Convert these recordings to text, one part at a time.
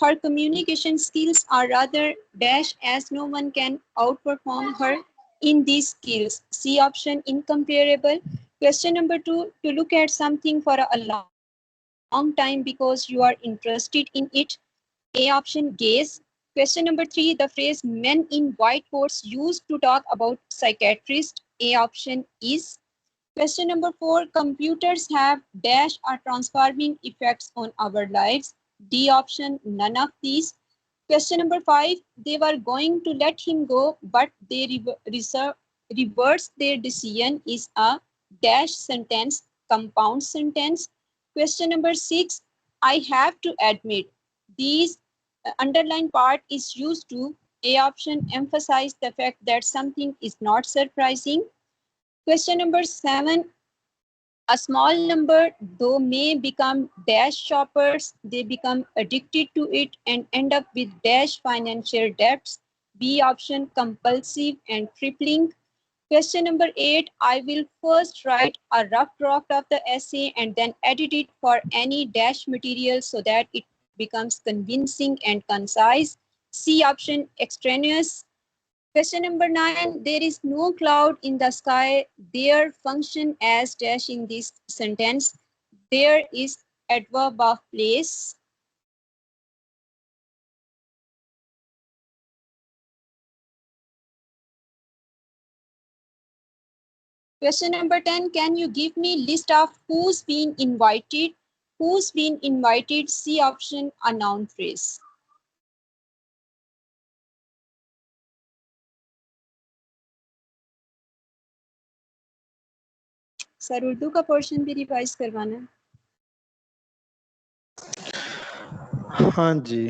her communication skills are rather dash as no one can outperform her in these skills. C option, incomparable. Question number 2, to look at something for a long time because you are interested in it. A option, gaze. Question number 3, the phrase men in white coats used to talk about psychiatrists. A option is. Question number 4, computers have dash or transforming effects on our lives. D option, none of these. Question number 5, they were going to let him go, but they reversed their decision is a dash sentence, compound sentence. Question number 6, I have to admit, these underline part is used to. A option, emphasize the fact that something is not surprising. Question number 7, a small number, though, may become dash shoppers. They become addicted to it and end up with dash financial debts. B option, compulsive and crippling. Question number 8, I will first write a rough draft of the essay and then edit it for any dash material so that it becomes convincing and concise. C option, extraneous. Question number 9, there is no cloud in the sky. There function as dash in this sentence. There is adverb of place. Question number 10, can you give me list of who's been invited? Who's been invited? C option, a noun phrase. سر اردو کا portion بھی revise کروانا ہے. ہاں جی.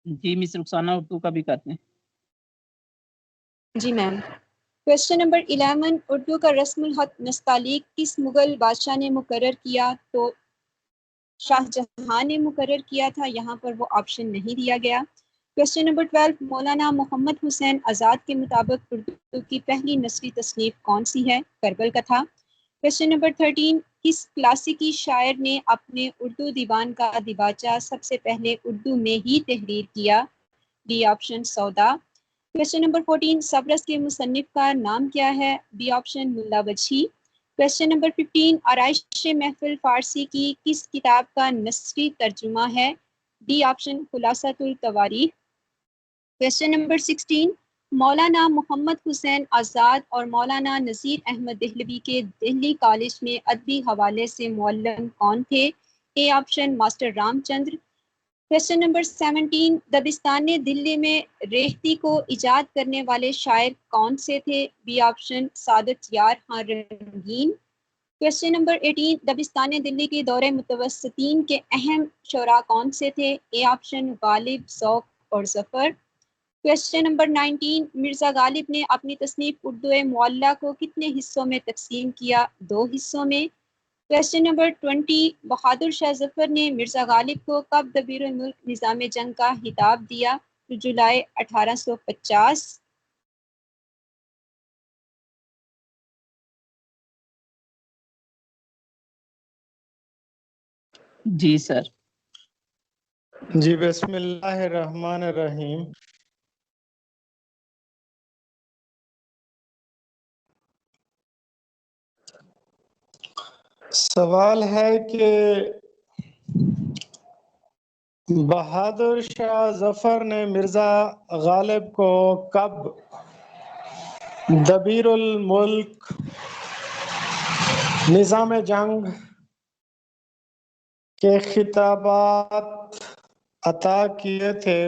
جی مس رخسانہ اردو کا بھی کرتے ہیں. جی میم. Question number 11، Urdu کا رسم الخط نستعلیق کس مغل بادشاہ نے مقرر کیا؟ تو شاہ جہاں نے مقرر کیا تھا. یہاں پر وہ آپشن نہیں دیا گیا. کوشچن نمبر 12، مولانا محمد حسین آزاد کے مطابق اردو کی پہلی نثری تصنیف کون سی ہے؟ کربل کتھا. کوشچن نمبر 13، کس کلاسیکی شاعر نے اپنے اردو دیوان کا دیباچہ سب سے پہلے اردو میں ہی تحریر کیا؟ ڈی آپشن، سودا. کوشچن نمبر 14، سبرس کے مصنف کا نام کیا ہے؟ بی آپشن، ملا وجہی. کوشچن نمبر 15، آرائش محفل فارسی کی کس کتاب کا نثری ترجمہ ہے؟ D option, Khulasatut Tawarikh. Question number 16، Maulana محمد حسین آزاد اور مولانا نذیر احمد دہلوی کے دہلی کالج میں ادبی حوالے سے معلم کون تھے؟ A option, master Ram Chandra. Question number 17، Dabistan Dilli میں ریحتی کو ایجاد کرنے والے شاعر کون سے تھے؟ بی آپشن، سعادت یار خان رنگین. کوشچن نمبر 18، دبستان دلی کے دور متوسطین کے اہم شعراء کون سے تھے؟ اے آپشن، غالب، ذوق اور ظفر. کوشچن نمبر 19، مرزا غالب نے اپنی تصنیف اردو معلیٰ کو کتنے حصوں میں تقسیم کیا؟ 2 حصوں میں. کوشچن نمبر 20، بہادر شاہ ظفر نے مرزا غالب کو کب دبیر الملک نظام جنگ کا خطاب دیا؟ جولائی 1850. جی سر. جی بسم اللہ الرحمن الرحیم. سوال ہے کہ بہادر شاہ ظفر نے مرزا غالب کو کب دبیر الملک نظام جنگ کے خطابات عطا کیے تھے؟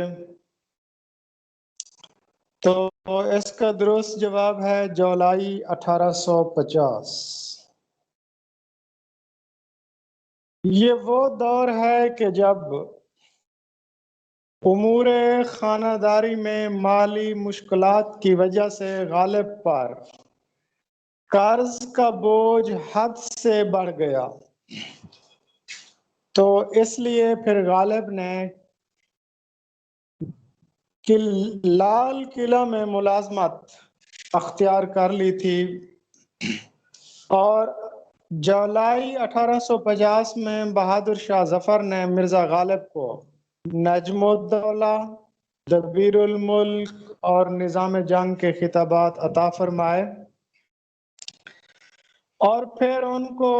تو اس کا درست جواب ہے جولائی 1850. یہ وہ دور ہے کہ جب امور خانہ داری میں مالی مشکلات کی وجہ سے غالب پر قرض کا بوجھ حد سے بڑھ گیا، تو اس لیے پھر غالب نے لال قلعہ میں ملازمت اختیار کر لی تھی اور جولائی 1850 میں بہادر شاہ ظفر نے مرزا غالب کو نجم الدولہ، دبیر الملک اور نظام جنگ کے خطابات عطا فرمائے، اور پھر ان کو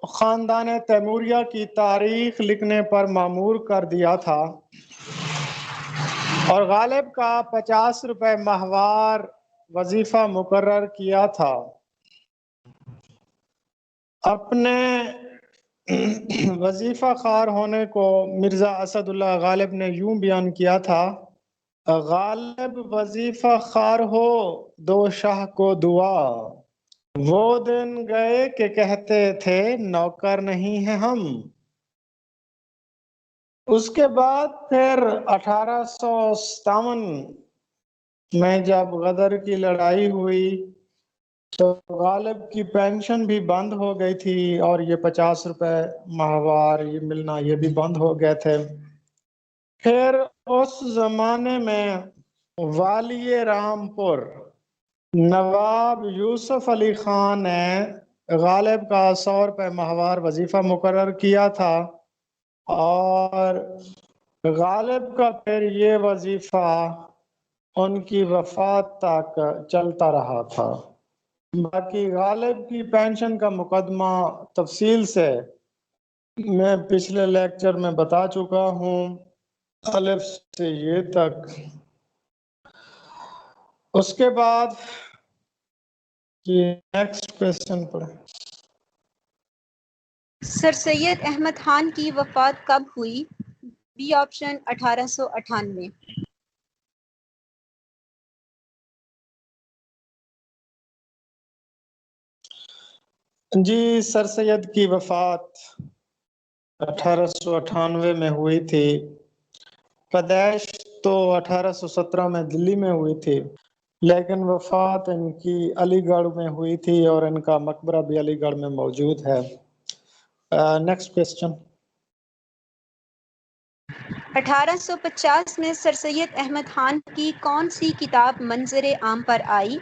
خاندان تیموریہ کی تاریخ لکھنے پر مامور کر دیا تھا، اور غالب کا 50 روپے ماہوار وظیفہ مقرر کیا تھا۔ اپنے وظیفہ خوار ہونے کو مرزا اسد اللہ غالب نے یوں بیان کیا تھا: غالب وظیفہ خوار ہو دو شاہ کو دعا، وہ دن گئے کہ کہتے تھے نوکر نہیں ہیں ہم۔ اس کے بعد پھر 1857 میں جب غدر کی لڑائی ہوئی تو غالب کی پینشن بھی بند ہو گئی تھی، اور یہ 50 روپے ماہوار یہ ملنا یہ بھی بند ہو گئے تھے۔ پھر اس زمانے میں والی رامپور نواب یوسف علی خان نے غالب کا 100 روپے ماہوار وظیفہ مقرر کیا تھا، اور غالب کا پھر یہ وظیفہ ان کی وفات تک چلتا رہا تھا۔ باقی غالب کی پینشن کا مقدمہ تفصیل سے میں پچھلے لیکچر میں بتا چکا ہوں، الف سے یہ تک۔ اس کے بعد نیکسٹ کویسچن پڑھیں۔ سر سید احمد خان کی وفات کب ہوئی؟ Be option 1898۔ جی، سر سید کی وفات 1898 میں ہوئی تھی۔ پیدائش تو 1817 میں دلی میں ہوئی تھی، لیکن وفات ان کی علی گڑھ میں ہوئی تھی، اور ان کا مقبرہ بھی علی گڑھ میں موجود ہے۔ Next question. 1850 میں سر سید احمد خان کی کون سی کتاب منظر عام پر آئی؟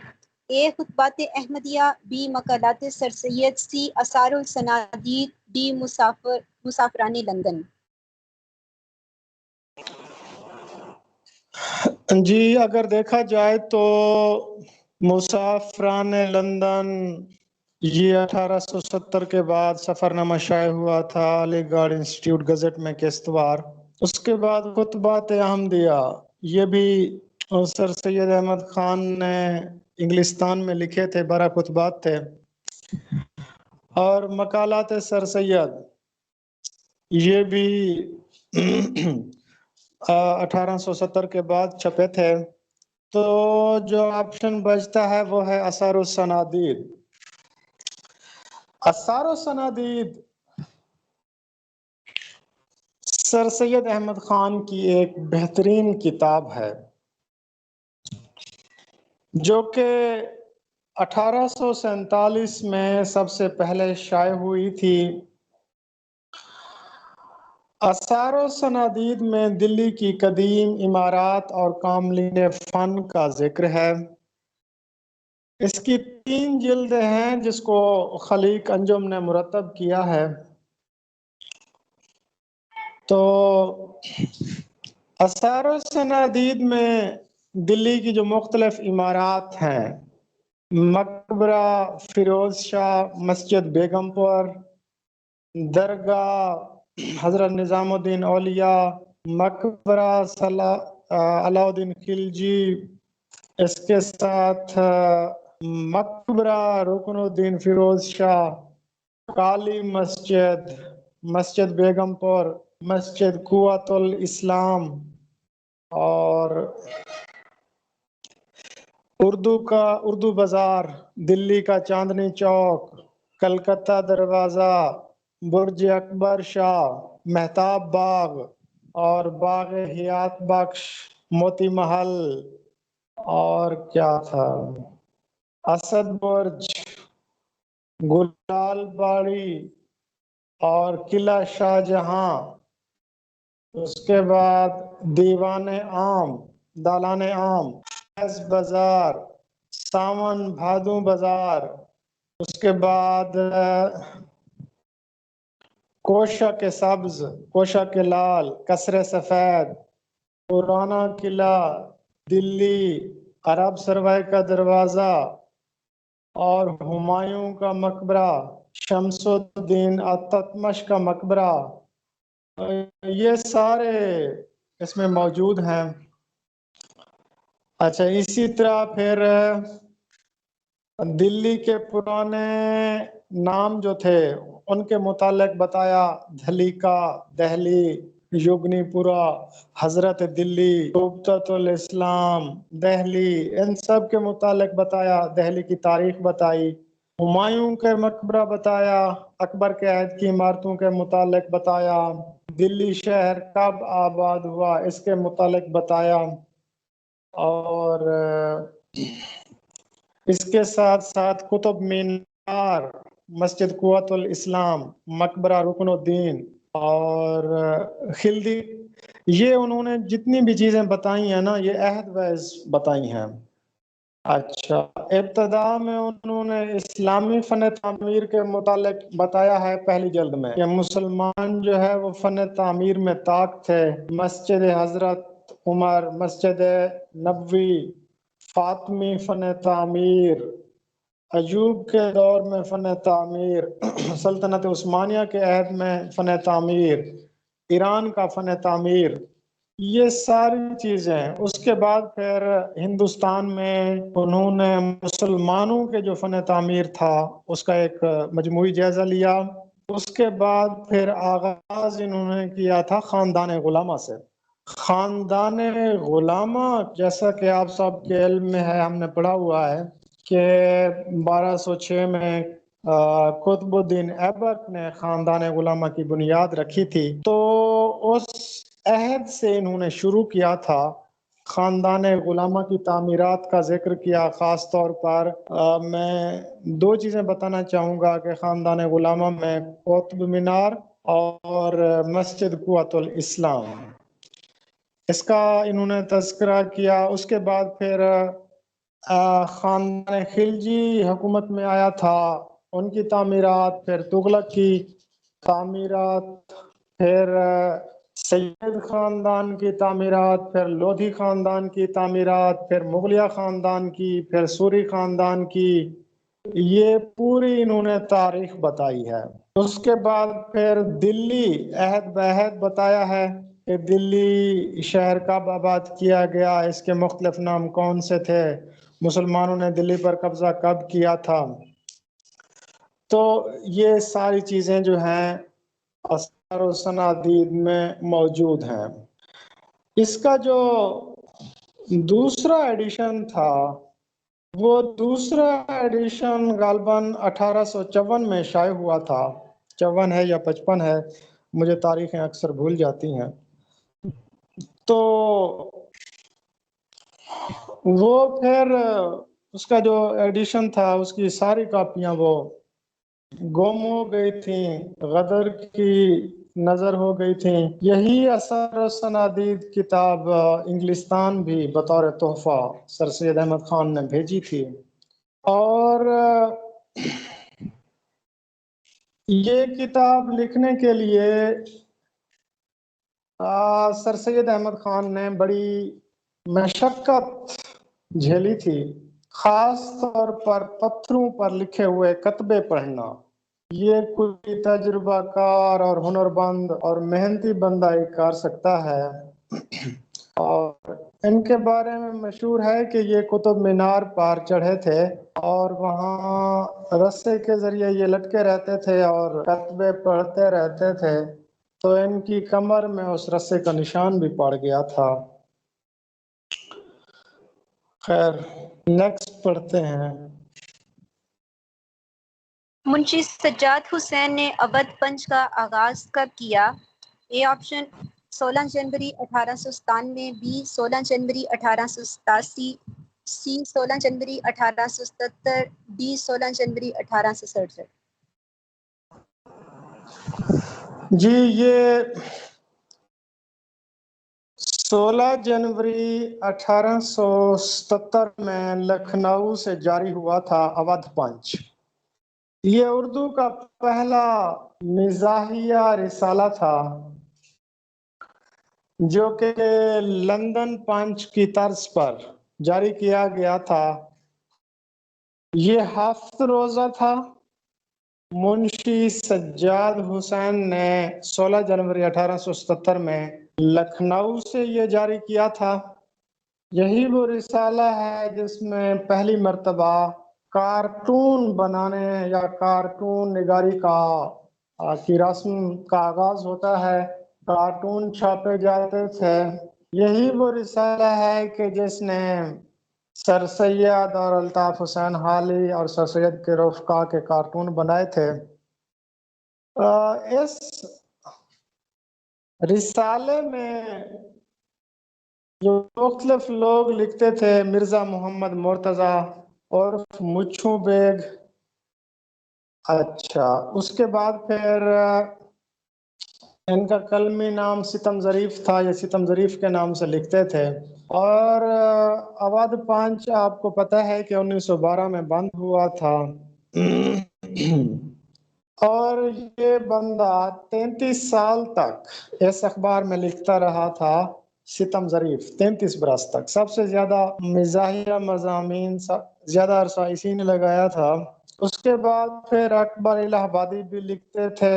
اے خطبات احمدیہ، بی مقالات سر سید، سی آثار الصنادید، ڈی مسافران لندن۔ جی، اگر دیکھا جائے تو مسافران لندن یہ 1870 کے بعد سفر نامہ شائع ہوا تھا علی گڑھ انسٹیٹیوٹ گزٹ میں کشتواڑ۔ اس کے بعد خطبات احمدیہ یہ بھی سر سید احمد خان نے انگلستان میں لکھے تھے، 12 خطبات تھے۔ اور مقالات سر سید یہ بھی 1870 کے بعد چھپے تھے۔ تو جو آپشن بچتا ہے وہ ہے آثار الصنادید۔ آثار الصنادید سر سید احمد خان کی ایک بہترین کتاب ہے، جو کہ 1847 میں سب سے پہلے شائع ہوئی تھی۔ آثار الصنادید میں دلی کی قدیم عمارات اور کاملین فن کا ذکر ہے۔ اس کی 3 جلدیں ہیں جس کو خلیق انجم نے مرتب کیا ہے۔ تو آثار الصنادید میں دلی کی جو مختلف عمارات ہیں، مقبرہ فیروز شاہ، مسجد بیگم پور، درگاہ حضرت نظام الدین اولیاء، مقبرہ علاء الدین خلجی، اس کے ساتھ مقبرہ رکن الدین فیروز شاہ، کالی مسجد، مسجد بیگم پور، مسجد قوت الاسلام، اور اردو بازار، دلی کا چاندنی چوک، کلکتہ دروازہ، برج اکبر شاہ، مہتاب باغ، اور باغ حیات بخش، موتی محل، اور کیا تھا، اسد برج، گلال باڑی، اور قلعہ شاہ جہاں۔ اس کے بعد دیوان عام، دالان عام، بازار، ساون بھادو بازار، اس کے بعد کوشہ کے سبز، کوشہ کے لال، قصر سفید، پرانا قلعہ، دلی، عرب سروائے کا دروازہ اور ہمایوں کا مقبرہ، شمس الدین التتمش کا مقبرہ، یہ سارے اس میں موجود ہیں۔ اچھا، اسی طرح پھر دلی کے پرانے نام جو تھے ان کے متعلق بتایا، دھلیقہ، دہلی، یگنی پورہ، حضرت دلی، تبتۃ الاسلام، دہلی، ان سب کے متعلق بتایا، دہلی کی تاریخ بتائی، ہمایوں کے مقبرہ بتایا، اکبر کے عہد کی عمارتوں کے متعلق بتایا، دلی شہر کب آباد ہوا اس کے متعلق بتایا، اور اس کے ساتھ ساتھ قطب مینار، مسجد قوت الاسلام، مقبرہ رکن الدین اور خلدی، یہ انہوں نے جتنی بھی چیزیں بتائی ہیں نا یہ عہد ویز بتائی ہیں۔ اچھا، ابتدا میں انہوں نے اسلامی فن تعمیر کے متعلق بتایا ہے پہلی جلد میں کہ مسلمان جو ہے وہ فن تعمیر میں طاق تھے، مسجد حضرت عمر، مسجد نبوی، فاطمی فن تعمیر، ایوب کے دور میں فن تعمیر، سلطنت عثمانیہ کے عہد میں فن تعمیر، ایران کا فن تعمیر، یہ ساری چیزیں۔ اس کے بعد پھر ہندوستان میں انہوں نے مسلمانوں کے جو فن تعمیر تھا اس کا ایک مجموعی جائزہ لیا۔ اس کے بعد پھر آغاز انہوں نے کیا تھا خاندان غلامہ سے۔ خاندان غلامہ جیسا کہ آپ سب کے علم میں ہے، ہم نے پڑھا ہوا ہے کہ 1206 میں قطب الدین ایبک نے خاندان غلامہ کی بنیاد رکھی تھی، تو اس عہد سے انہوں نے شروع کیا تھا خاندان غلامہ کی تعمیرات کا ذکر کیا۔ خاص طور پر میں دو چیزیں بتانا چاہوں گا کہ خاندان غلامہ میں قطب مینار اور مسجد قوت الاسلام، اس کا انہوں نے تذکرہ کیا۔ اس کے بعد پھر خاندان خلجی حکومت میں آیا تھا، ان کی تعمیرات، پھر تغلق کی تعمیرات، پھر سید خاندان کی تعمیرات، پھر لودھی خاندان کی تعمیرات، پھر مغلیہ خاندان کی، پھر سوری خاندان کی، یہ پوری انہوں نے تاریخ بتائی ہے۔ اس کے بعد پھر دلی عہد بعہد بتایا ہے کہ دلی شہر کب آباد کیا گیا، اس کے مختلف نام کون سے تھے، مسلمانوں نے دلی پر قبضہ کب کیا تھا۔ تو یہ ساری چیزیں جو ہیں اثار و صنادید میں موجود ہیں۔ اس کا جو دوسرا ایڈیشن تھا وہ دوسرا ایڈیشن غالباً 1854 میں شائع ہوا تھا، 54 ہے یا 55 ہے، مجھے تاریخیں اکثر بھول جاتی ہیں۔ تو وہ پھر اس کا جو ایڈیشن تھا اس کی ساری کاپیاں وہ گم ہو گئی تھیں، غدر کی نظر ہو گئی تھیں۔ یہی اثار و صنادید کتاب انگلستان بھی بطور تحفہ سر سید احمد خان نے بھیجی تھی، اور یہ کتاب لکھنے کے لیے سر سید احمد خان نے بڑی مشقت جھیلی تھی، خاص طور پر پتھروں پر لکھے ہوئے کتبے پڑھنا۔ یہ کوئی تجربہ کار اور ہنرمند اور محنتی بندہ ہی کر سکتا ہے، اور ان کے بارے میں مشہور ہے کہ یہ قطب مینار پر چڑھے تھے اور وہاں رسے کے ذریعے یہ لٹکے رہتے تھے اور کتبے پڑھتے رہتے تھے، تو ان کی کمر میں اس رسے کا نشان بھی پڑ گیا تھا۔ خیر، نیکسٹ پڑھتے ہیں۔ منشی سجاد حسین نے اودھ پنچ کا آغاز کب کیا؟ اے آپشن 16 جنوری 1897، بی 16 جنوری 1887، سی 16 جنوری 1877، ڈی 16 جنوری 1867۔ جی، یہ 16 جنوری 1877 میں لکھنؤ سے جاری ہوا تھا اودھ پنچ۔ یہ اردو کا پہلا مزاحیہ رسالہ تھا جو کہ لندن پنچ کی طرز پر جاری کیا گیا تھا۔ یہ 7 روزہ تھا۔ منشی سجاد حسین نے 16 جنوری 1877 میں لکھنؤ سے یہ جاری کیا تھا۔ یہی وہ رسالہ ہے جس میں پہلی مرتبہ کارٹون بنانے یا کارٹون نگاری کی رسم کا آغاز ہوتا ہے۔ کارٹون چھاپے جاتے تھے۔ یہی وہ رسالہ ہے کہ جس نے سر سید اور الطاف حسین حالی اور سر سید کے رفقا کے کارٹون بنائے تھے۔ اس رسالے میں جو مختلف لوگ لکھتے تھے، مرزا محمد مرتضی اور مچھو بیگ، اچھا اس کے بعد پھر ان کا قلمی نام ستم ظریف تھا، یہ ستم ظریف کے نام سے لکھتے تھے۔ اور اودھ پانچ آپ کو پتہ ہے کہ 1912 میں بند ہوا تھا، اور یہ بندہ 33 سال تک اس اخبار میں لکھتا رہا تھا۔ ستم ظریف 33 برس تک سب سے زیادہ مزاحیہ مضامین زیادہ عرصہ اسی نے لگایا تھا۔ اس کے بعد پھر اکبر الہ آبادی بھی لکھتے تھے۔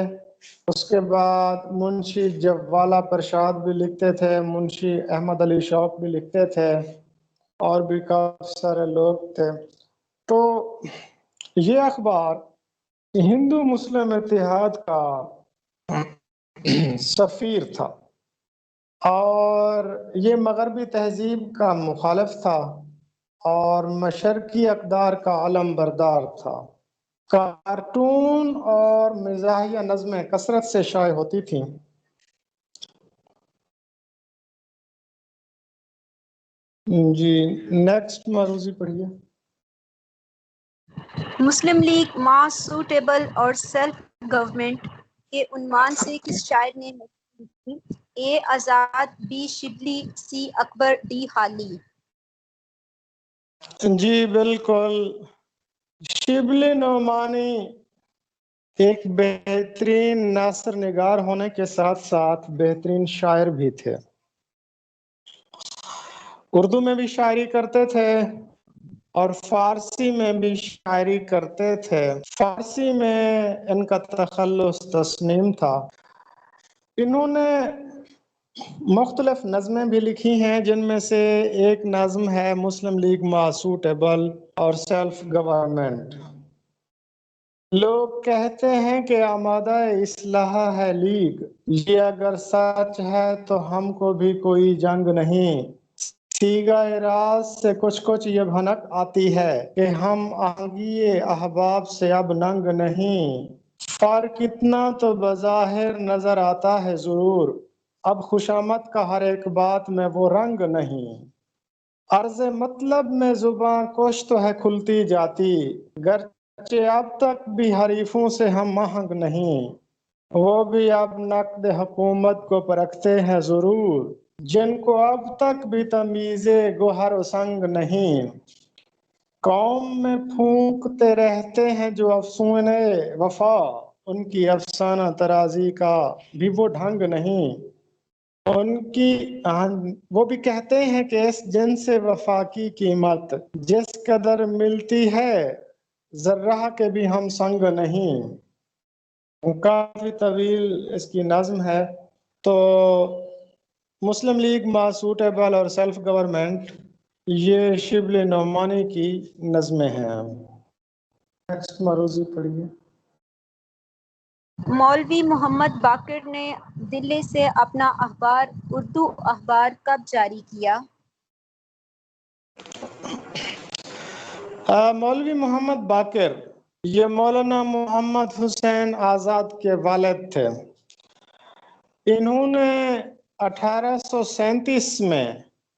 اس کے بعد منشی جوالا پرشاد بھی لکھتے تھے، منشی احمد علی شوق بھی لکھتے تھے، اور بھی کافی سارے لوگ تھے۔ تو یہ اخبار ہندو مسلم اتحاد کا سفیر تھا، اور یہ مغربی تہذیب کا مخالف تھا، اور مشرقی اقدار کا علم بردار تھا۔ کارٹون اور مزاحیہ نظمیں کثرت سے شائع ہوتی تھیں۔ جی نیکسٹ معروضی پڑھیے۔ مسلم لیگ ماس سوٹیبل اور سیلف گورنمنٹ کے عنوان سے کس شاعر نے نظم لکھی؟ A Azad, B Shibli, C Akbar, D Hali. جی بالکل، شبلی نعمانی ایک بہترین ناثر نگار ہونے کے ساتھ ساتھ بہترین شاعر بھی تھے۔ اردو میں بھی شاعری کرتے تھے اور فارسی میں بھی شاعری کرتے تھے۔ فارسی میں ان کا تخلص تصنیم تھا۔ انہوں نے مختلف نظمیں بھی لکھی ہیں، جن میں سے ایک نظم ہے مسلم لیگ ما سوٹیبل اور سیلف گورنمنٹ۔ لوگ کہتے ہیں کہ آمادہ اصلاح ہے لیگ، یہ اگر سچ ہے تو ہم کو بھی کوئی جنگ نہیں۔ سیگا راز سے کچھ یہ بھنک آتی ہے کہ ہم آہنگی احباب سے اب ننگ نہیں۔ فرق اتنا تو بظاہر نظر آتا ہے ضرور، اب خوشامد کا ہر ایک بات میں وہ رنگ نہیں۔ عرض مطلب میں زباں کوش تو ہے کھلتی جاتی، گرچہ اب تک بھی حریفوں سے ہم مہنگ نہیں۔ وہ بھی اب نقد حکومت کو پرکھتے ہیں ضرور، جن کو اب تک بھی تمیز گوہر و سنگ نہیں۔ قوم میں پھونکتے رہتے ہیں جو افسون وفا، ان کی افسانہ ترازی کا بھی وہ ڈھنگ نہیں۔ وہ بھی کہتے ہیں کہ اس جنس وفا کی قیمت جس قدر ملتی ہے، ذرہ کے بھی ہم سنگ نہیں۔ کافی طویل اس کی نظم ہے۔ تو مسلم لیگ ما سوٹیبل اور سیلف گورنمنٹ یہ شبلی نعمانی کی نظمیں ہیں۔ نیکسٹ معروضی پڑھیے۔ مولوی محمد باقر نے دلی سے اپنا اخبار اردو اخبار کب جاری کیا؟ مولوی محمد باقر یہ مولانا محمد حسین آزاد کے والد تھے۔ انہوں نے 1837 میں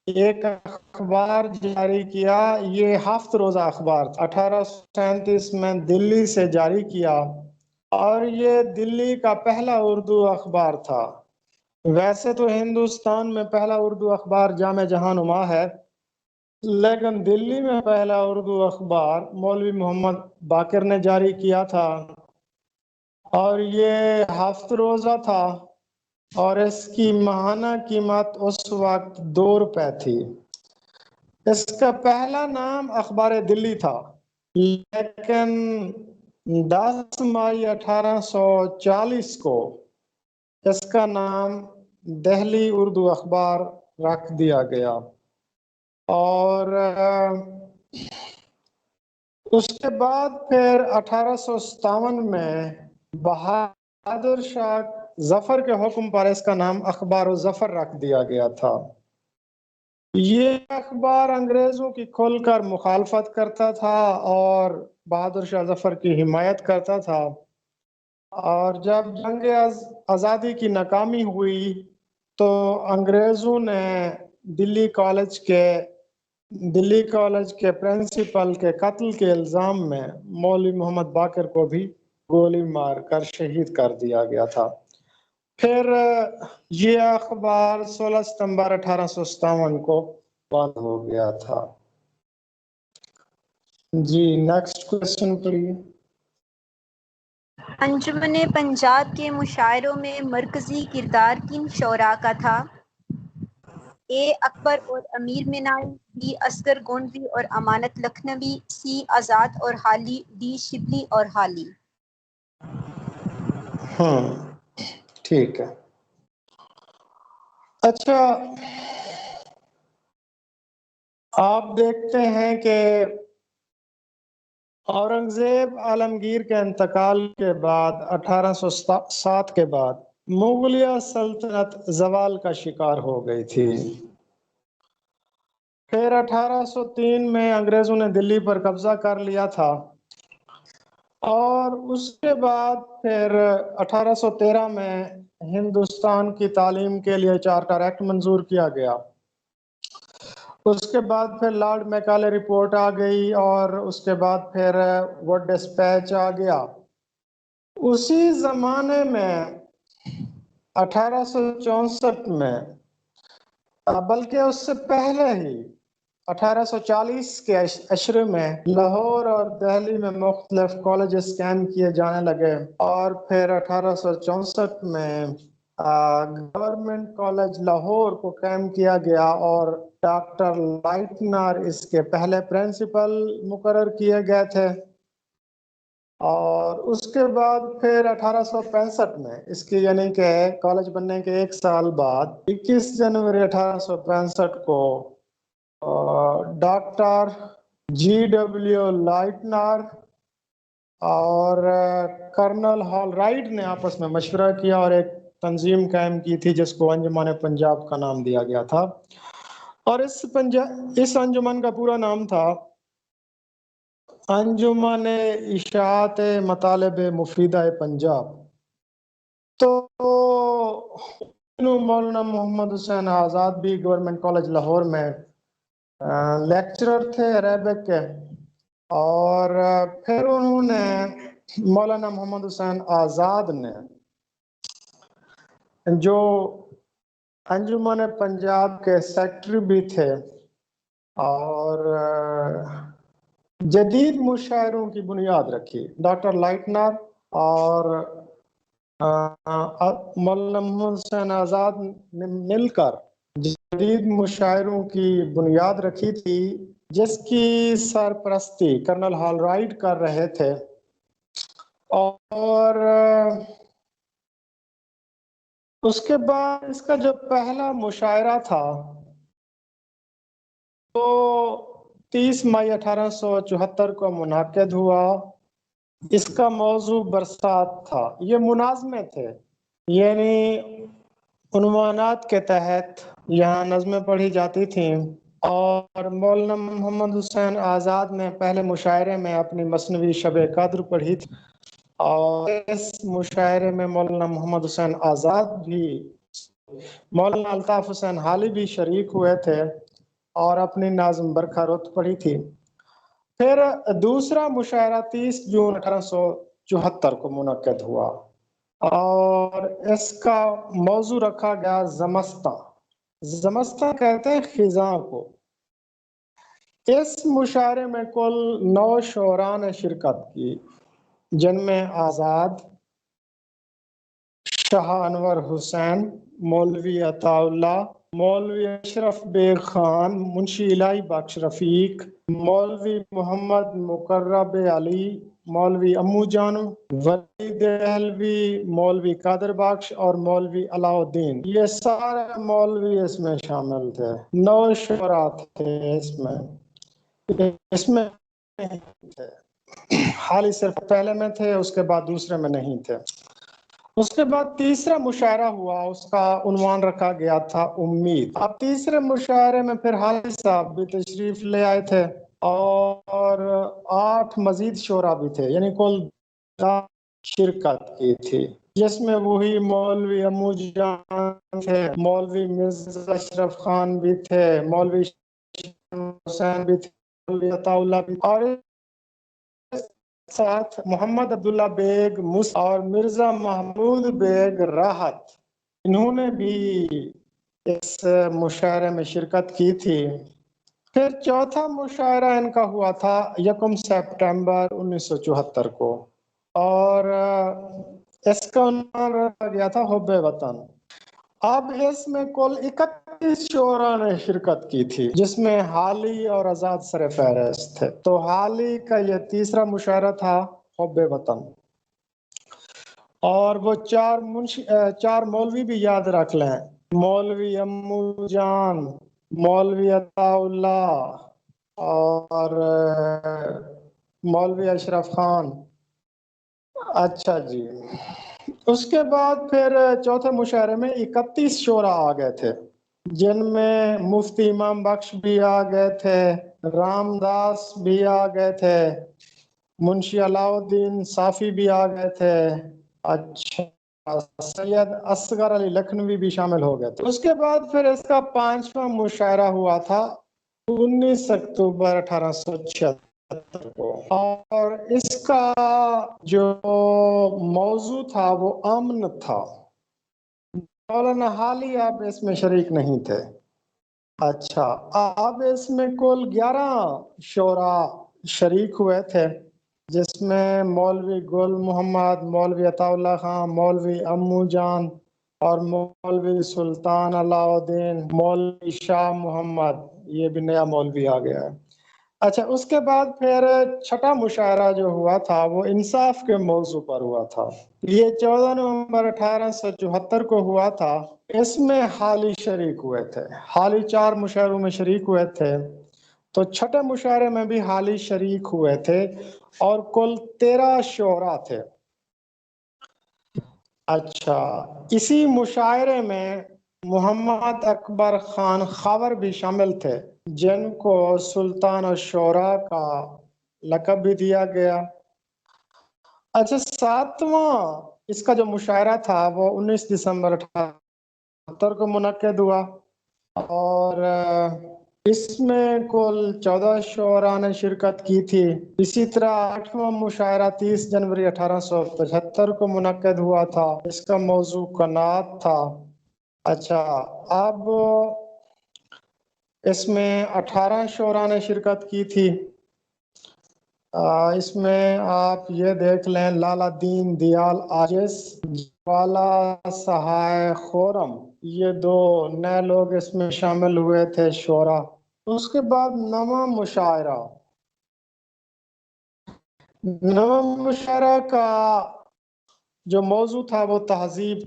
ایک اخبار جاری کیا، یہ 7 روزہ اخبار 1837 میں دلی سے جاری کیا، اور یہ دلی کا پہلا اردو اخبار تھا۔ ویسے تو ہندوستان میں پہلا اردو اخبار جامع جہاں نما ہے، لیکن دلی میں پہلا اردو اخبار مولوی محمد باقر نے جاری کیا تھا اور یہ ہفت روزہ تھا اور اس کی ماہانہ قیمت اس وقت 2 روپے تھی۔ اس کا پہلا نام اخبار دلی تھا، لیکن 10 مئی 1840 کو اس کا نام دہلی اردو اخبار رکھ دیا گیا، اور اس کے بعد پھر 1857 میں بہادر شاہ ظفر کے حکم پر اس کا نام اخبار الظفر رکھ دیا گیا تھا۔ یہ اخبار انگریزوں کی کھل کر مخالفت کرتا تھا اور بہادر شاہ ظفر کی حمایت کرتا تھا، اور جب جنگ آزادی کی ناکامی ہوئی تو انگریزوں نے دلی کالج کے پرنسپل کے قتل کے الزام میں مولوی محمد باقر کو بھی گولی مار کر شہید کر دیا گیا تھا۔ پھر یہ اخبار 16 ستمبر 1857 کو بند ہو گیا تھا۔ جی نیکسٹ کوشچن پلیز۔ انجمن پنجاب کے مشاعروں میں مرکزی کردار کن شعراء کا تھا؟ اے اکبر اور امیر منائی، بی اصغر گونڈوی اور امانت لکھنوی، سی آزاد اور حالی، ڈی شبلی اور حالی۔ ٹھیک ہے۔ اچھا، آپ دیکھتے ہیں کہ اورنگزیب عالمگیر کے انتقال کے بعد 1807 کے بعد مغلیہ سلطنت زوال کا شکار ہو گئی تھی۔ پھر 1803 میں انگریزوں نے دلی پر قبضہ کر لیا تھا، اور اس کے بعد پھر 1813 میں ہندوستان کی تعلیم کے لیے چارٹر ایکٹ منظور کیا گیا۔ اس کے بعد پھر لارڈ میکالے رپورٹ آ گئی، اور اس کے بعد پھر وہ ڈسپیچ آ گیا۔ اسی زمانے میں 1864 میں، بلکہ اس سے پہلے ہی 1840 کے عشرے میں لاہور اور دہلی میں مختلف کالجز قائم کیے جانے لگے، اور پھر 1864 میں گورنمنٹ کالج لاہور کو قائم کیا گیا، اور ڈاکٹر لائٹنر اس کے پہلے پرنسپل مقرر کیے گئے تھے۔ اور اس کے بعد پھر 1865 میں اس کی یعنی کہ کالج بننے کے 1 سال بعد 21 جنوری 1865 کو ڈاکٹر جی ڈبلیو لائٹنر اور کرنل ہال رائٹ نے آپس میں مشورہ کیا اور ایک تنظیم قائم کی تھی جس کو انجمن پنجاب کا نام دیا گیا تھا، اور اس انجمن کا پورا نام تھا انجمن اشاعت مطالب مفیدہ پنجاب۔ تو مولانا محمد حسین آزاد بھی گورنمنٹ کالج لاہور میں لیکچرر تھے عربک کے، اور پھر انہوں نے مولانا محمد حسین آزاد نے جو انجمن پنجاب کے سیکرٹری بھی تھے، اور جدید مشاعروں کی بنیاد رکھی۔ ڈاکٹر لائٹنر اور مولانا محمد حسین آزاد نے مل کر جدید مشاعروں کی بنیاد رکھی تھی، جس کی سرپرستی کرنل ہال رائٹ کر رہے تھے، اور اس کے بعد اس کا جو پہلا مشاعرہ تھا تو 30 مئی 1874 کو منعقد ہوا۔ اس کا موضوع برسات تھا۔ یہ مناظمے تھے، یعنی عنوانات کے تحت یہاں نظمیں پڑھی جاتی تھیں، اور مولانا محمد حسین آزاد نے پہلے مشاعرے میں اپنی مثنوی شب قدر پڑھی تھی، اور اس مشاعرے میں مولانا محمد حسین آزاد بھی، مولانا الطاف حسین حالی بھی شریک ہوئے تھے اور اپنی نظم برکھا رت پڑھی تھی۔ پھر دوسرا مشاعرہ 30 جون 1874 کو منعقد ہوا، اور اس کا موضوع رکھا گیا زمستہ۔ زمستہ کہتے ہیں خزاں کو۔ اس مشاعرے میں کل 9 شعراء نے شرکت کی، جن میں آزاد، شاہ انور حسین، مولوی عطا اللہ، مولوی اشرف بیگ خان، منشی الہی بخش رفیق، مولوی محمد مقرب علی، مولوی امو جانو، ولی دہلوی، مولوی قادر بخش اور مولوی علاء الدین، یہ سارے مولوی اس میں شامل تھے۔ 9 شعراء تھے اس میں تھے، حالی صرف پہلے میں تھے، اس کے بعد دوسرے میں نہیں تھے۔ اس کے بعد تیسرا مشاعرہ ہوا، اس کا عنوان رکھا گیا تھا امید۔ اب تیسرے مشاعرے میں پھر حالی صاحب بھی تشریف لے آئے تھے اور 8 مزید شعراء بھی تھے، یعنی کل 10 شرکت کی تھی، جس میں وہی مولوی امو جان تھے، مولوی مرزا اشرف خان بھی تھے، مولوی حسین بھی تھے، مولوی عطا اللہ بھی، اور ساتھ محمد عبداللہ بیگ اور مرزا محمود بیگ راحت، انہوں نے بھی اس مشاعرے میں شرکت کی تھی۔ پھر چوتھا مشاعرہ ان کا ہوا تھا 1 سپٹمبر 1974 کو، اور اس کا عنوان رکھا گیا تھا حب وطن۔ اب اس میں کل 31 شعراء نے شرکت کی تھی، جس میں حالی اور آزاد سر فہرست تھے۔ تو حالی کا یہ تیسرا مشاعرہ تھا حب وطن، اور وہ 4 مولوی بھی یاد رکھ لیں، مولوی امو جان، مولوی عطا اللہ اور مولوی اشرف خان۔ اچھا جی، اس کے بعد پھر چوتھے مشاعرے میں 31 شعراء آ گئے تھے، جن میں مفتی امام بخش بھی آ گئے تھے، رام داس بھی آ گئے تھے، منشی علاء الدین صافی بھی آ گئے تھے، اچھا سید اصغر علی لکھنوی بھی شامل ہو گئے تھے۔ اس کے بعد پھر اس کا 5واں مشاعرہ ہوا تھا 19 اکتوبر 1876 کو، اور اس کا جو موضوع تھا وہ امن تھا۔ مولانا حالی آپ اس میں شریک نہیں تھے۔ اچھا، اب اس میں کل 11 شعراء شریک ہوئے تھے، جس میں مولوی گل محمد، مولوی عطا اللہ خان، مولوی امو جان اور مولوی سلطان علاء الدین، مولوی شاہ محمد، یہ بھی نیا مولوی آ گیا ہے۔ اچھا، اس کے بعد پھر چھٹا مشاعرہ جو ہوا تھا وہ انصاف کے موضوع پر ہوا تھا، یہ 14 نومبر 1874 کو ہوا تھا۔ اس میں حالی شریک ہوئے تھے، حالی 4 مشاعروں میں شریک ہوئے تھے، تو چھٹے مشاعرے میں بھی حالی شریک ہوئے تھے، اور کل 13 شعراء تھے۔ اچھا، اسی مشاعرے میں محمد اکبر خان خاور بھی شامل تھے، جن کو سلطان الشعراء کا لقب بھی دیا گیا۔ اچھا، 7واں اس کا جو مشاعرہ تھا وہ 19 دسمبر 1878 کو منعقد ہوا، اور اس میں کل 14 شعراء نے شرکت کی تھی۔ اسی طرح 8واں مشاعرہ 30 جنوری 1875 کو منعقد ہوا تھا، اس کا موضوع قناعت تھا۔ اچھا، اب اس میں 18 شعراء نے شرکت کی تھی۔ اس میں آپ یہ دیکھ لیں، لالہ دین دیال عاجز، جوالا سہائے خورم، یہ 2 نئے لوگ اس میں شامل ہوئے تھے شعراء۔ اس کے بعد 9واں مشاعرہ کا جو موضوع تھا وہ تہذیب،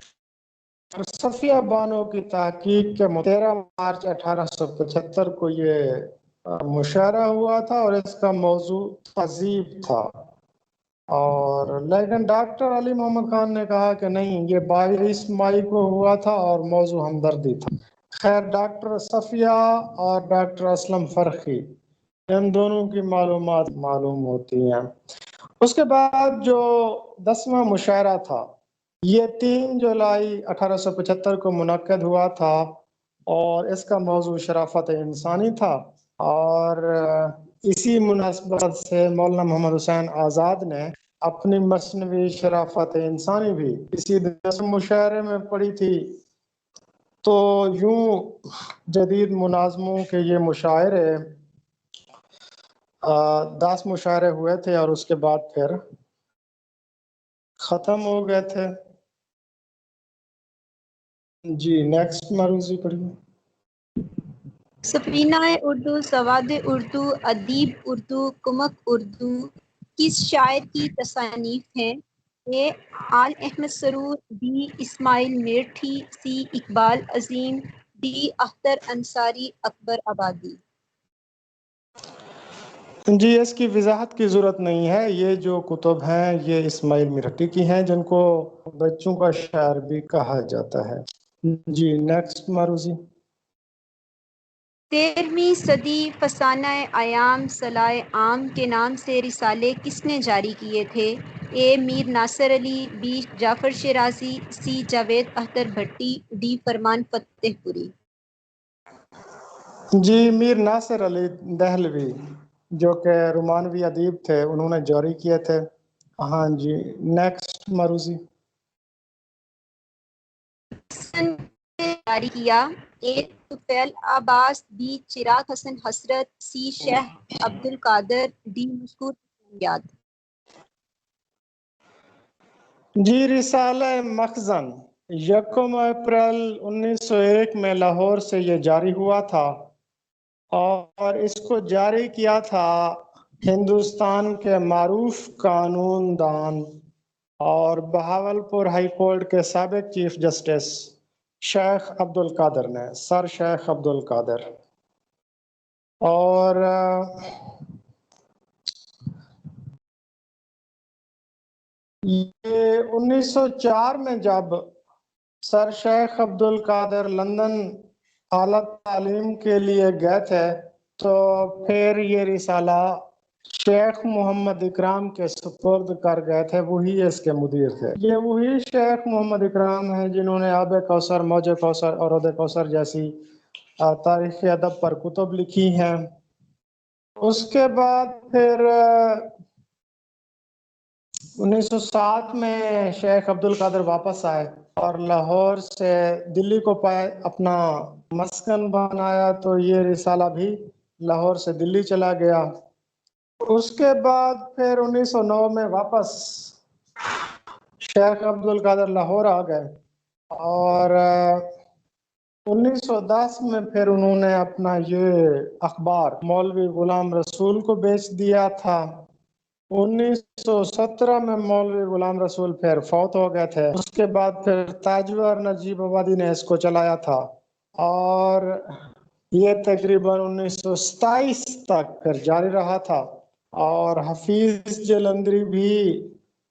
صفیہ بانو کی تحقیق کے 13 مارچ 1875 کو یہ مشاعرہ ہوا تھا، اور اس کا موضوع تہذیب تھا، اور لیکن ڈاکٹر علی محمد خان نے کہا کہ نہیں، یہ 22 مئی کو ہوا تھا اور موضوع ہمدردی تھا۔ خیر، ڈاکٹر صفیہ اور ڈاکٹر اسلم فرخی، ان دونوں کی معلومات معلوم ہوتی ہیں۔ اس کے بعد جو 10واں مشاعرہ تھا یہ 3 جولائی 1875 کو منعقد ہوا تھا، اور اس کا موضوع شرافت انسانی تھا، اور اسی مناسبت سے مولانا محمد حسین آزاد نے اپنی مثنوی شرافت انسانی بھی اسی 10 مشاعرے میں پڑھی تھی۔ تو یوں جدید مناظموں کے یہ مشاعرے 10 مشاعرے ہوئے تھے اور اس کے بعد پھر ختم ہو گئے تھے. جی نیکسٹ معروضی پڑھیے. سفینہ اردو، سواد اردو، ادیب اردو، کمک اردو کس شاعر کی تصانیف ہیں؟ A Aal Ahmad Suroor, B Ismail Merathi, C Iqbal Azeem, D Akhtar Ansari Akbar Abadi. جی اس کی وضاحت کی ضرورت نہیں ہے. یہ جو کتب ہیں یہ اسماعیل میرٹھی کی ہیں جن کو بچوں کا شاعر بھی کہا جاتا ہے. جی نیکسٹ معروضی. 13ویں صدی فسانہ ایام صلاح عام کے نام سے رسالے کس نے جاری کیے تھے؟ A Mir Nasir Ali, B Jafar Shirazi, C Javed Akhtar Bhatti, D Farman Fateh پوری. جی میر ناصر علی دہلوی جو کہ رومانوی ادیب تھے انہوں نے جاری کیے تھے. ہاں جی نیکسٹ معروضی. حسن نے جاری کیا؟ اے طفیل عباس، بی چراغ حسن حسرت، سی شیخ عبد القادر، ڈی مشکور حسین یاد. جی رسالہ مخزن 1 اپریل 1901 میں لاہور سے یہ جاری ہوا تھا اور اس کو جاری کیا تھا ہندوستان کے معروف قانون دان اور بہاولپور ہائی کورٹ کے سابق چیف جسٹس شیخ عبد القادر نے، سر شیخ عبد القادر. اور یہ 1904 میں جب سر شیخ عبد القادر لندن اعلیٰ تعلیم کے لیے گئے تھے تو پھر یہ رسالہ شیخ محمد اکرام کے سپرد کر گئے تھے. وہی اس کے مدیر تھے. یہ وہی شیخ محمد اکرام ہیں جنہوں نے آب کوثر، موج کوثر اور عود کوثر جیسی تاریخ ادب پر کتب لکھی ہیں. اس کے بعد پھر 1907 میں شیخ عبد القادر واپس آئے اور لاہور سے دلی کو پائے اپنا مسکن بنایا تو یہ رسالہ بھی لاہور سے دلی چلا گیا. اس کے بعد پھر 1909 میں واپس شیخ عبد القادر لاہور آ گئے اور 1910 میں پھر انہوں نے اپنا یہ اخبار مولوی غلام رسول کو بیچ دیا تھا. 1917 میں مولوی غلام رسول پھر فوت ہو گئے تھے. اس کے بعد پھر تاجور نجیب آبادی نے اس کو چلایا تھا اور یہ تقریباً 1927 تک پھر جاری رہا تھا. اور حفیظ جلندری بھی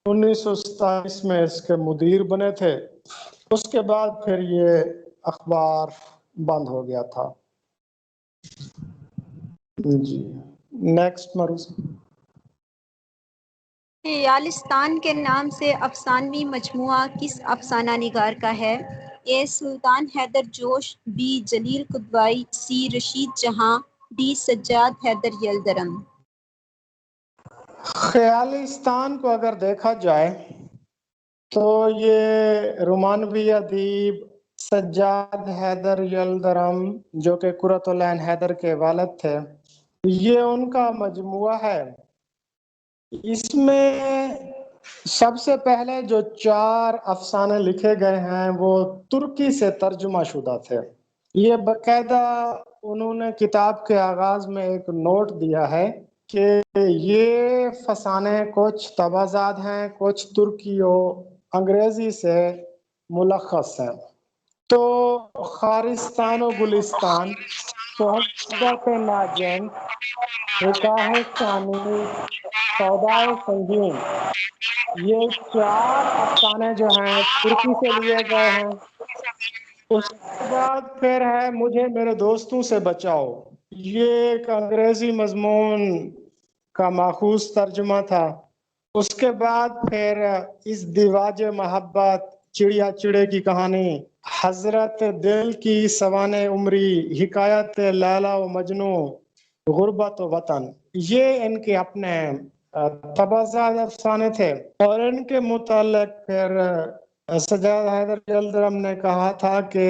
1927 میں اس کے مدیر بنے تھے. اس کے بعد پھر یہ اخبار بند ہو گیا تھا. جی نیکسٹ معروض. یالستان کے نام سے افسانوی مجموعہ کس افسانہ نگار کا ہے؟ اے سلطان حیدر جوش، بی جلیل قدوائی، سی رشید جہاں، ڈی سجاد حیدر یلدرم. خیالستان کو اگر دیکھا جائے تو یہ رومانوی ادیب سجاد حیدر یلدرم جو کہ قرۃ العین حیدر کے والد تھے، یہ ان کا مجموعہ ہے. اس میں سب سے پہلے جو 4 افسانے لکھے گئے ہیں وہ ترکی سے ترجمہ شدہ تھے. یہ باقاعدہ انہوں نے کتاب کے آغاز میں ایک نوٹ دیا ہے کہ یہ فسانے کچھ تبازات ہیں، کچھ ترکی و انگریزی سے ملخص ہیں. تو خارستان و گلستان، صحبت ناجن، نکاح ثانی، سودائے سنگین، یہ 4 افسانے جو ہیں ترکی سے لیے گئے ہیں. اس کے بعد پھر ہے مجھے میرے دوستوں سے بچاؤ. یہ ایک انگریزی مضمون کا ماخوذ ترجمہ تھا. اس کے بعد پھر اس دیواج محبت، چڑیا چڑے کی کہانی، حضرت دل کی سوانے عمری، حکایت لیلا و مجنو، غربت و وطن، یہ ان کے اپنے تبازات افسانے تھے. اور ان کے متعلق پھر سجاد حیدر یلدرم نے کہا تھا کہ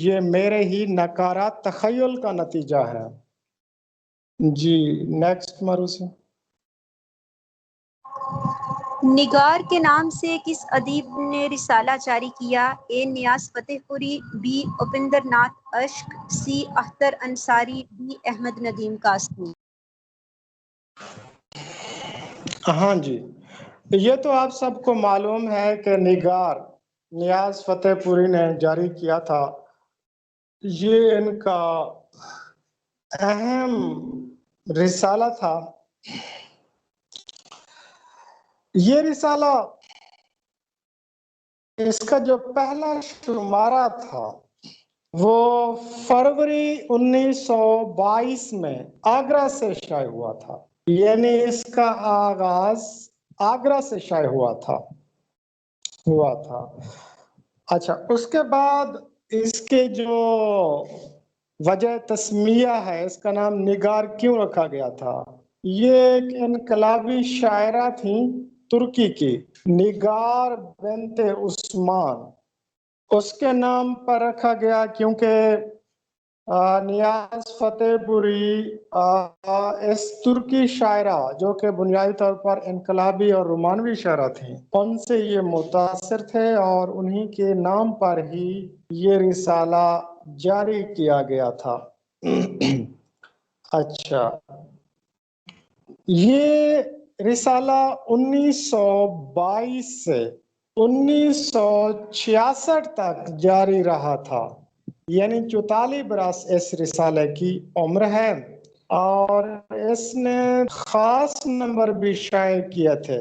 یہ میرے ہی نکارات تخیل کا نتیجہ ہے. جی نیکسٹ مروسی. نگار کے نام سے کس ادیب نے رسالہ جاری کیا؟ اے نیاز فتح پوری، be Upendra Nath Ashk, C Akhtar Ansari, D Ahmad Nadeem Qasmi. ہاں جی، یہ تو آپ سب کو معلوم ہے کہ نگار نیاز فتح پوری نے جاری کیا تھا. یہ ان کا اہم رسالہ تھا. یہ رسالہ اس کا جو پہلا شمارہ تھا وہ فروری 1922 میں آگرہ سے شائع ہوا تھا. یعنی اس کا آغاز آگرہ سے شائع ہوا تھا. اچھا، اس کے بعد اس کے جو وجہ تسمیہ ہے، اس کا نام نگار کیوں رکھا گیا تھا؟ یہ ایک انقلابی شاعرہ تھیں ترکی کی، نگار بنت عثمان. اس کے نام پر رکھا گیا کیونکہ نیاز فتح پوری اس ترکی شاعرہ جو کہ بنیادی طور پر انقلابی اور رومانوی شاعرہ تھیں، ان سے یہ متاثر تھے اور انہی کے نام پر ہی یہ رسالہ جاری کیا گیا تھا. اچھا، یہ رسالہ 1922 سے 1966 تک جاری رہا تھا. یعنی 44 برس اس رسالے کی عمر ہے، اور اس نے خاص نمبر بھی شائع کیے تھے.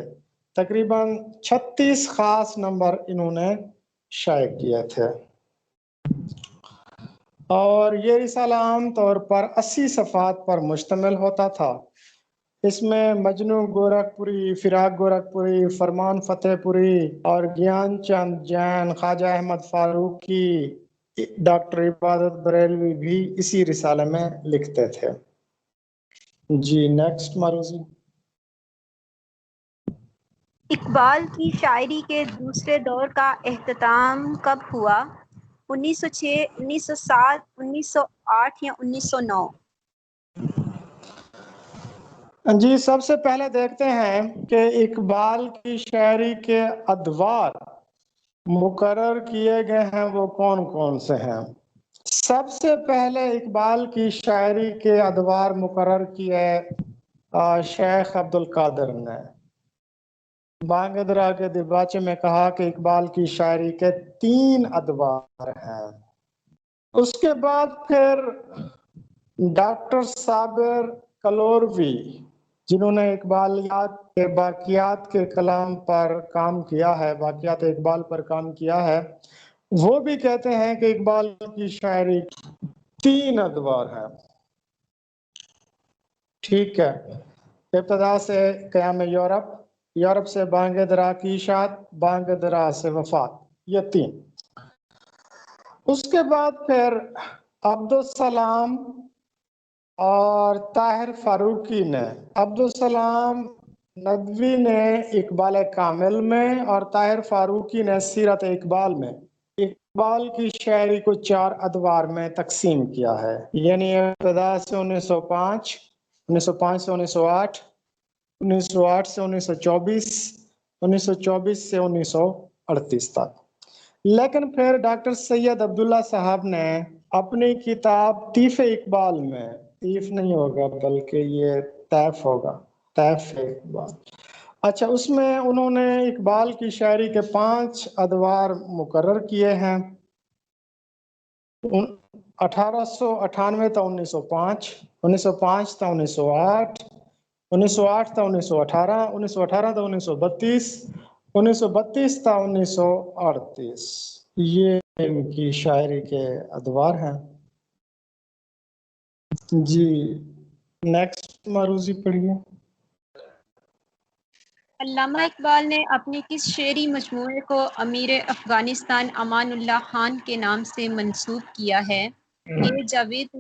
تقریباً 36 خاص نمبر انہوں نے شائع کیے تھے. اور یہ رسالہ عام طور پر 80 صفحات پر مشتمل ہوتا تھا. اس میں مجنو گورکھپوری، فراق گورکھپوری، فرمان فتح پوری اور گیان چند جین، خواجہ احمد فاروقی، ڈاکٹر عبادت بریلوی بھی اسی رسالے میں لکھتے تھے. جی نیکسٹ مروزی. اقبال کی شاعری کے دوسرے دور کا اختتام کب ہوا؟ 1906، 1907، 1908 یا 1909؟ جی سب سے پہلے دیکھتے ہیں کہ اقبال کی شاعری کے ادوار مقرر کیے گئے ہیں وہ کون کون سے ہیں. سب سے پہلے اقبال کی شاعری کے ادوار مقرر کیے شیخ عبدالقادر نے. بانگدرا کے دباچے میں کہا کہ اقبال کی شاعری کے 3 ادوار ہیں. اس کے بعد پھر ڈاکٹر صابر کلوروی جنہوں نے اقبالیات کے باقیات کے کلام پر کام کیا ہے، باقیات اقبال پر کام کیا ہے، وہ بھی کہتے ہیں کہ اقبال کی شاعری 3 ادوار ہیں. ٹھیک ہے، ابتدا سے قیام یورپ سے بانگ درا کی اشاعت، بانگ درا سے وفات، یہ 3. اس کے بعد پھر عبدالسلام اور طاہر فاروقی نے، عبدالسلام ندوی نے اقبال کامل میں اور طاہر فاروقی نے سیرت اقبال میں اقبال کی شاعری کو 4 ادوار میں تقسیم کیا ہے. یعنی ابتدا سے 1905 سے 1908، 1908 سے 1924، 1924 سے 1938 تک. لیکن پھر ڈاکٹر سید عبداللہ صاحب نے اپنی کتاب طیف اقبال میں، طیف نہیں ہوگا بلکہ یہ طیف ہوگا، طیف اقبال، اچھا، اس میں انہوں نے اقبال کی شاعری کے 5 ادوار مقرر کیے ہیں. 1898 تا 1905، 1905 تا 1908، 1908 تا 1918، 1918 تا 1932، 1932 تا 1938. یہ ان کی شاعری کے ادوار ہیں. جی نیکسٹ مروزی پڑھیے. علامہ اقبال نے اپنی کس شعری مجموعے کو امیر افغانستان امان اللہ خان کے نام سے منسوب کیا ہے؟ اے جاوید،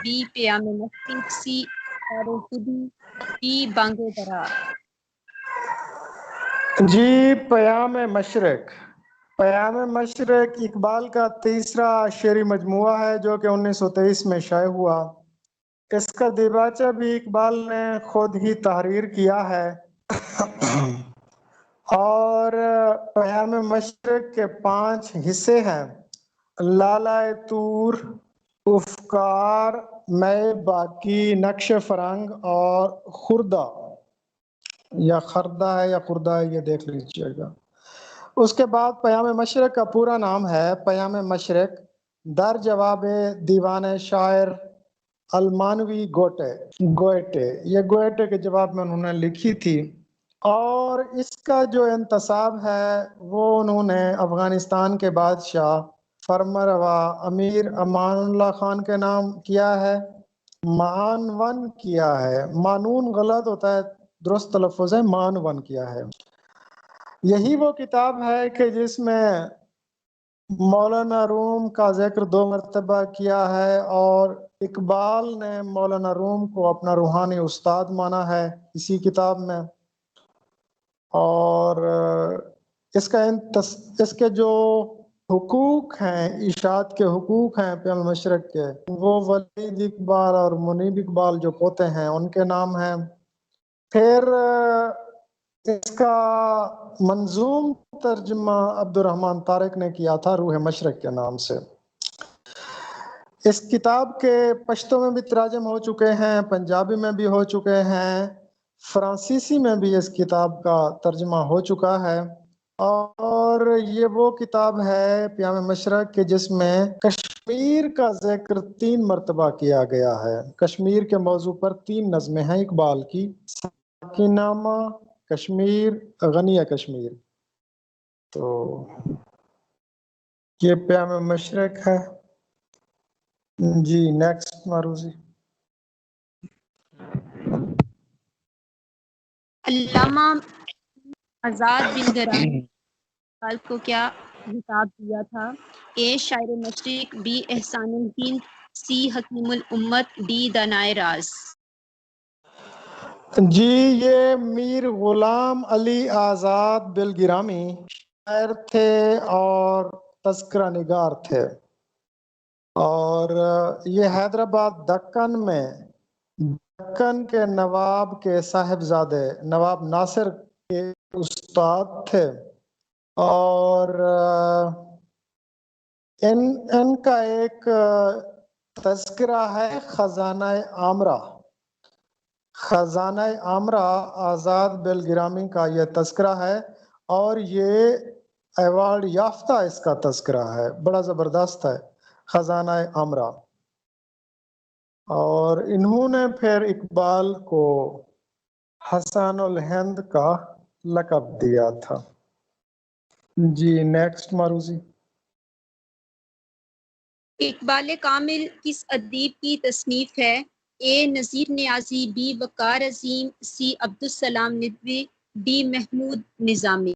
بی پیام مشرق، سی خودی، ڈی بانگ درا؟ جی پیام مشرق. پیام مشرق اقبال کا تیسرا شعری مجموعہ ہے جو کہ 1923 میں شائع ہوا. اس کا دیباچہ بھی اقبال نے خود ہی تحریر کیا ہے اور پیام مشرق کے 5 حصے ہیں: لالائے طور، افکار، میں باقی، نقش فرنگ اور خردہ، یا خردہ ہے یا خردہ ہے یہ دیکھ لیجیے گا۔ اس کے بعد پیام مشرق کا پورا نام ہے پیام مشرق در جواب دیوان شاعر المانوی گوئٹے، یہ گوئٹے کے جواب میں انہوں نے لکھی تھی، اور اس کا جو انتصاب ہے وہ انہوں نے افغانستان کے بادشاہ فرمانروا امیر امان اللہ خان کے نام کیا ہے، معنون کیا ہے، مانون غلط ہوتا ہے، درست تلفظ ہے معنون کیا ہے۔ یہی وہ کتاب ہے کہ جس میں مولانا روم کا ذکر 2 مرتبہ کیا ہے، اور اقبال نے مولانا روم کو اپنا روحانی استاد مانا ہے اسی کتاب میں، اور اس کے جو حقوق ہیں، اشاعت کے حقوق ہیں پیام مشرق کے، وہ ولید اقبال اور منیب اقبال جو پوتے ہیں ان کے نام ہیں۔ پھر اس کا منظوم ترجمہ عبد الرحمن طارق نے کیا تھا روح مشرق کے نام سے۔ اس کتاب کے پشتو میں بھی تراجم ہو چکے ہیں، پنجابی میں بھی ہو چکے ہیں، فرانسیسی میں بھی اس کتاب کا ترجمہ ہو چکا ہے، اور یہ وہ کتاب ہے پیام مشرق کے جس میں کشمیر کا ذکر 3 مرتبہ کیا گیا ہے۔ کشمیر کے موضوع پر 3 نظمیں ہیں اقبال کی: ساکنامہ کشمیر، غنیہ کشمیر۔ تو یہ پیام مشرق ہے۔ جی نیکسٹ معروضی۔ علامہ آزاد بن گرامی اقبال کو کیا خطاب دیا تھا؟ اے شاعر مشرق، بی احسان الدین، سی حکیم الامت، ڈی دانائے راز۔ جی یہ میر غلام علی آزاد بلگرامی شاعر تھے اور تذکرہ نگار تھے، اور یہ حیدرآباد دکن کے نواب کے صاحبزادے نواب ناصر کے استاد تھے، اور ان کا ایک تذکرہ ہے خزانہ عامرہ۔ خزانہ عامرہ آزاد بلگرامی کا یہ تذکرہ ہے، اور یہ ایوارڈ یافتہ اس کا تذکرہ ہے، بڑا زبردست ہے خزانہ عامرہ۔ اور انہوں نے پھر اقبال کو حسن الہند کا لقب دیا تھا۔ جی نیکسٹ معروضی۔ اقبال کامل کس ادیب کی تصنیف ہے؟ A Nazir Niazi, B Waqar Azeem, C Abdussalam Nadvi, D Mahmood Nizami.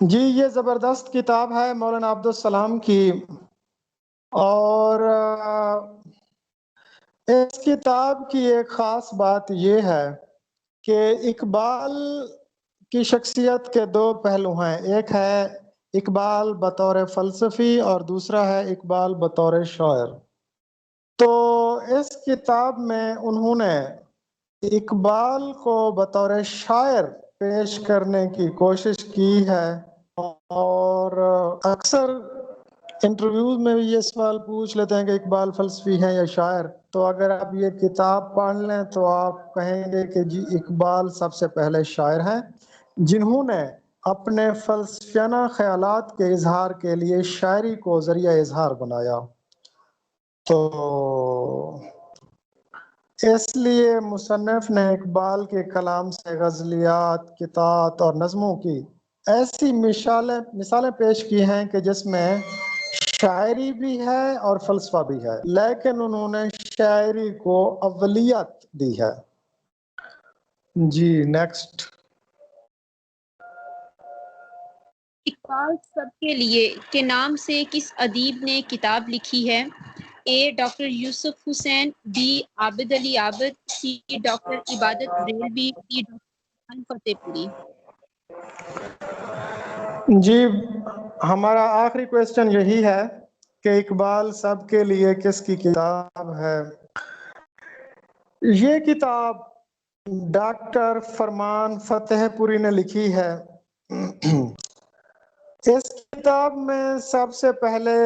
جی یہ زبردست کتاب ہے مولانا عبدالسلام کی، اور اس کتاب کی ایک خاص بات یہ ہے کہ اقبال کی شخصیت کے 2 پہلو ہیں، ایک ہے اقبال بطور فلسفی اور دوسرا ہے اقبال بطور شاعر۔ تو اس کتاب میں انہوں نے اقبال کو بطور شاعر پیش کرنے کی کوشش کی ہے، اور اکثر انٹرویوز میں بھی یہ سوال پوچھ لیتے ہیں کہ اقبال فلسفی ہے یا شاعر، تو اگر آپ یہ کتاب پڑھ لیں تو آپ کہیں گے کہ جی اقبال سب سے پہلے شاعر ہیں جنہوں نے اپنے فلسفیانہ خیالات کے اظہار کے لیے شاعری کو ذریعہ اظہار بنایا۔ تو اس لیے مصنف نے اقبال کے کلام سے غزلیات، قطعات اور نظموں کی ایسی مثالیں پیش کی ہیں کہ جس میں شاعری بھی ہے اور فلسفہ بھی ہے، لیکن انہوں نے شاعری کو اولیت دی ہے۔ جی نیکسٹ۔ اقبال سب کے لیے کے نام سے کس ادیب نے کتاب لکھی ہے؟ A doctor Yusuf Husain, B Abid Ali Abid, C doctor Ibadat Barelvi, D doctor فتح پوری۔ جی ہمارا آخری کویسچن یہی ہے کہ اقبال سب کے لیے کس کی کتاب ہے؟ یہ کتاب ڈاکٹر فرمان فتح پوری نے لکھی ہے۔ اس کتاب میں سب سے پہلے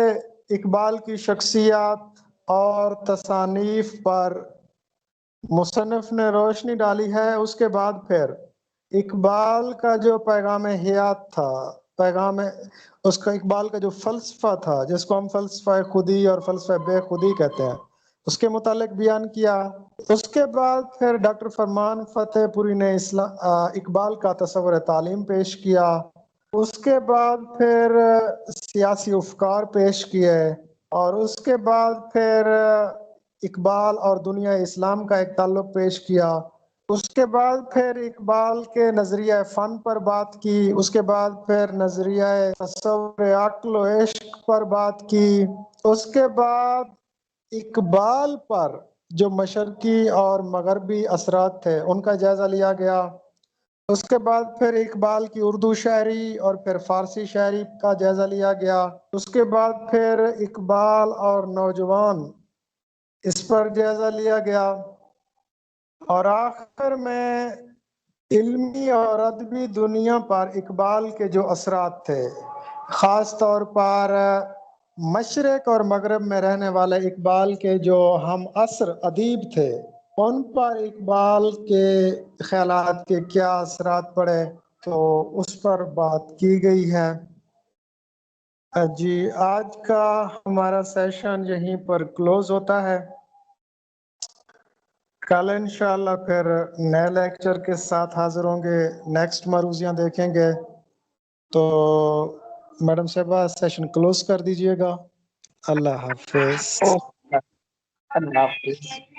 اقبال کی شخصیات اور تصانیف پر مصنف نے روشنی ڈالی ہے۔ اس کے بعد پھر اقبال کا جو پیغام حیات تھا، اس کا اقبال کا جو فلسفہ تھا، جس کو ہم فلسفہ خودی اور فلسفہ بے خودی کہتے ہیں، اس کے متعلق بیان کیا۔ اس کے بعد پھر ڈاکٹر فرمان فتح پوری نے اقبال کا تصور تعلیم پیش کیا۔ اس کے بعد پھر سیاسی افکار پیش کیے، اور اس کے بعد پھر اقبال اور دنیا اسلام کا ایک تعلق پیش کیا۔ اس کے بعد پھر اقبال کے نظریہ فن پر بات کی۔ اس کے بعد پھر نظریہ تصور عقل و عشق پر بات کی۔ اس کے بعد اقبال پر جو مشرقی اور مغربی اثرات تھے ان کا جائزہ لیا گیا۔ اس کے بعد پھر اقبال کی اردو شاعری اور پھر فارسی شاعری کا جائزہ لیا گیا۔ اس کے بعد پھر اقبال اور نوجوان، اس پر جائزہ لیا گیا، اور آخر میں علمی اور ادبی دنیا پر اقبال کے جو اثرات تھے، خاص طور پر مشرق اور مغرب میں رہنے والے اقبال کے جو ہم عصر ادیب تھے، ان پر اقبال کے خیالات کے کیا اثرات پڑے، تو اس پر بات کی گئی ہے۔ جی، آج کا ہمارا سیشن یہیں پر کلوز ہوتا ہے۔ کل انشاءاللہ پھر نئے لیکچر کے ساتھ حاضر ہوں گے، نیکسٹ مروزیاں دیکھیں گے۔ تو میڈم صاحبہ سیشن کلوز کر دیجئے گا۔ اللہ حافظ۔ اللہ حافظ۔